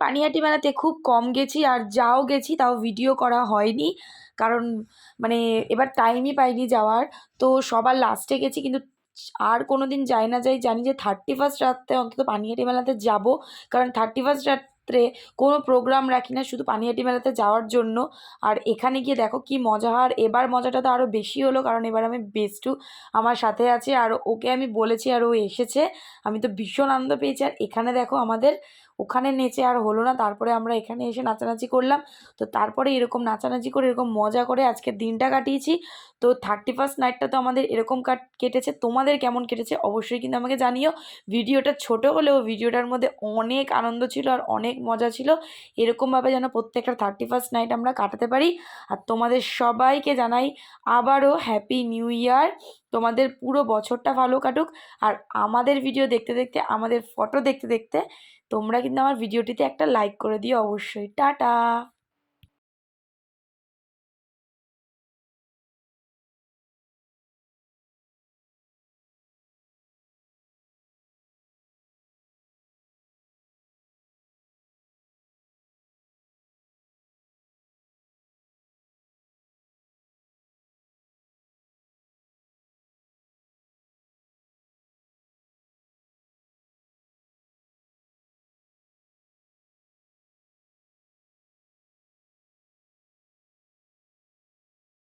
পানিহাটি মেলাতে খুব কম গেছি, আর যাও গেছি তাও ভিডিও করা হয়নি, কারণ মানে এবার টাইমই পাইনি যাওয়ার। তো সবার লাস্টে গেছি, কিন্তু আর কোনো দিন যাই না যাই জানি যে 31st রাত্রে অন্তত পানিহাটি মেলাতে যাব, কারণ 31st রাত্রে কোনো প্রোগ্রাম রাখি না, শুধু পানিহাটি মেলাতে যাওয়ার জন্য। আর এখানে গিয়ে দেখো কি মজা হয়, আর এবার মজাটা তো আরও বেশি হলো, কারণ এবার আমি বেস্টু আমার সাথে আছে, আর ওকে আমি বলেছি আর ও এসেছে। আমি তো ভীষণ আনন্দ পেয়েছি। আর এখানে দেখো আমাদের ওখানে নেচে আর হলো না, তারপরে আমরা এখানে এসে নাচানাচি করলাম। তো তারপরে এরকম নাচানাচি করে এরকম মজা করে আজকের দিনটা কাটিয়েছি। তো 31st নাইটটা তো আমাদের এরকম কেটেছে। তোমাদের কেমন কেটেছে অবশ্যই কিন্তু আমাকে জানিও। ভিডিওটা ছোট হলেও ভিডিওটার মধ্যে অনেক আনন্দ ছিল আর অনেক মজা ছিল। এরকমভাবে যেন প্রত্যেকটা 31st নাইট আমরা কাটাতে পারি। আর তোমাদের সবাইকে জানাই আবারও হ্যাপি নিউ ইয়ার। তোমাদের পুরো বছরটা ভালো কাটুক। আর আমাদের ভিডিও দেখতে দেখতে, আমাদের ফটো দেখতে দেখতে তোমরা কিন্তু আমার ভিডিওটিতে একটা লাইক করে দিও অবশ্যই। টাটা।